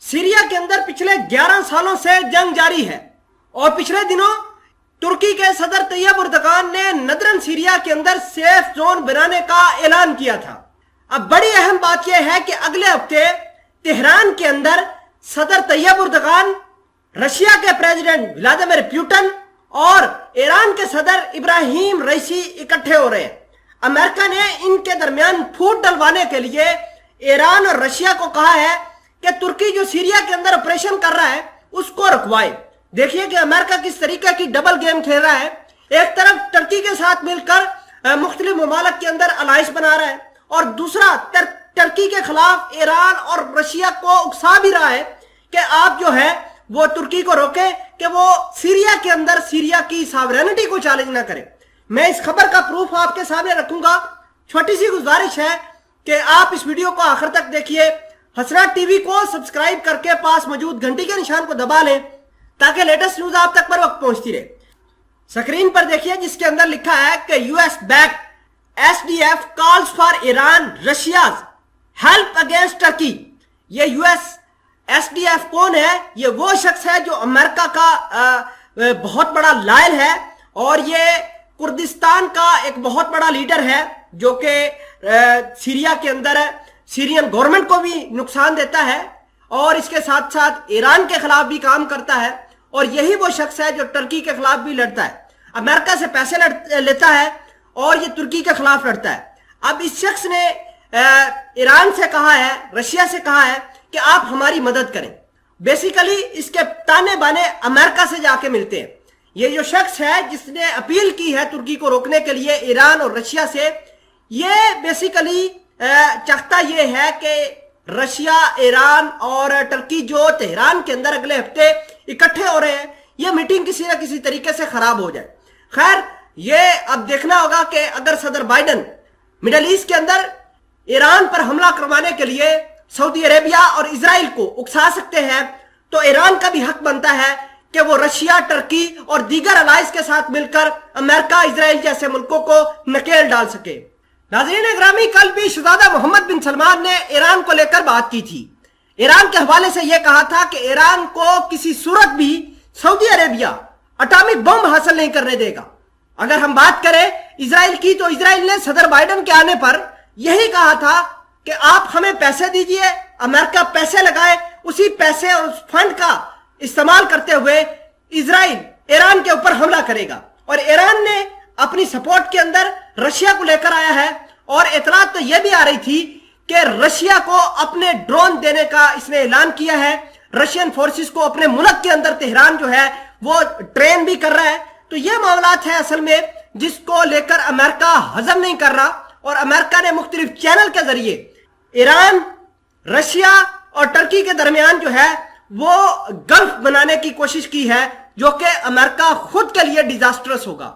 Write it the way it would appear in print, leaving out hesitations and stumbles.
Syria के अंदर पिछले 11 सालों से जंग जारी है और पिछले दिनों तुर्की के सदर तैयब एर्दोगान ने नदरन सीरिया के अंदर सेफ जोन बनाने का ऐलान किया था। अब बड़ी अहम बात यह है कि अगले हफ्ते तेहरान के अंदर सदर तैयब एर्दोगान, रशिया के प्रेसिडेंट व्लादिमीर पुतिन और ईरान के सदर इब्राहिम रईसी इकट्ठे हो रहे हैं। अमेरिका ने इनके दरमियान फूट डलवाने के लिए ईरान और रशिया को कहा है कि तुर्की जो सीरिया के अंदर ऑपरेशन कर रहा है उसको रुकवाए। देखिए कि अमेरिका किस तरीके की डबल गेम खेल रहा है। एक तरफ टर्की के साथ मिलकर मुख्तलिफ ममालिक के अंदर अलायंस बना रहा है और दूसरा टर्की के खिलाफ ईरान और रशिया को उकसा भी रहा है कि आप जो है वो तुर्की को रोके कि वो सीरिया के अंदर सीरिया की सॉवरेनिटी को चैलेंज ना करे। मैं इस खबर का प्रूफ आपके सामने रखूंगा। छोटी सी गुजारिश है कि आप इस वीडियो को आखिर तक देखिए। हसरत टीवी को सब्सक्राइब करके पास मौजूद घंटी के निशान को दबा लें ताकि लेटेस्ट न्यूज आप तक पर वक्त पहुंचती रहे। स्क्रीन पर देखिए जिसके अंदर लिखा है कि US back SDF calls for Iran Russia's help against Turkey. ये यूएस एसडीएफ कौन है? ये वो शख्स है जो अमेरिका का बहुत बड़ा लायल है और ये कुर्दिस्तान का एक बहुत बड़ा लीडर है जो कि सीरिया के अंदर सीरियन गवर्नमेंट को भी नुकसान देता है और इसके साथ साथ ईरान के खिलाफ भी काम करता है और यही वो शख्स है जो टर्की के खिलाफ भी लड़ता है, अमेरिका से पैसे लेता है और ये तुर्की के खिलाफ लड़ता है। अब इस शख्स ने ईरान से कहा है, रशिया से कहा है कि आप हमारी मदद करें। बेसिकली इसके ताने बाने अमेरिका से जाके मिलते हैं। ये जो शख्स है जिसने अपील की है तुर्की को रोकने के लिए ईरान और रशिया से, ये बेसिकली चाहता ये है कि रशिया, ईरान और टर्की जो तेहरान के अंदर अगले हफ्ते इकट्ठे हो रहे हैं, ये मीटिंग किसी न किसी तरीके से खराब हो जाए। खैर ये अब देखना होगा कि अगर सदर बाइडन मिडल ईस्ट के अंदर ईरान पर हमला करवाने के लिए सऊदी अरेबिया और इजराइल को उकसा सकते हैं तो ईरान का भी हक बनता है कि वो रशिया, टर्की और दीगर अलायंस के साथ मिलकर अमेरिका, इजराइल जैसे मुल्कों को नकेल डाल सके। नाज़रीन ग्रामी, कल भी शहजादा मोहम्मद बिन सलमान ने ईरान को लेकर बात की थी। ईरान के हवाले से यह कहा था कि ईरान को किसी सूरत भी सऊदी अरेबिया एटॉमिक बम हासिल नहीं करने देगा। अगर हम बात करें इजराइल की तो इजराइल ने सदर बाइडन के आने पर यही कहा था कि आप हमें पैसे दीजिए, अमेरिका पैसे लगाए, उसी पैसे और उस फंड का इस्तेमाल करते हुए इजराइल ईरान के ऊपर हमला करेगा। और ईरान ने अपनी सपोर्ट के अंदर रशिया को लेकर आया है और इतलात तो यह भी आ रही थी कि रशिया को अपने ड्रोन देने का इसने ऐलान किया है। रशियन फोर्सेस को अपने मुल्क के अंदर तेहरान जो है वो ट्रेन भी कर रहा है। तो ये मामलात है असल में जिसको लेकर अमेरिका हजम नहीं कर रहा और अमेरिका ने मुख्तलिफ चैनल के जरिए ईरान, रशिया और टर्की के दरमियान जो है वो गल्फ बनाने की कोशिश की है जो कि अमेरिका खुद के लिए डिजास्टरस होगा।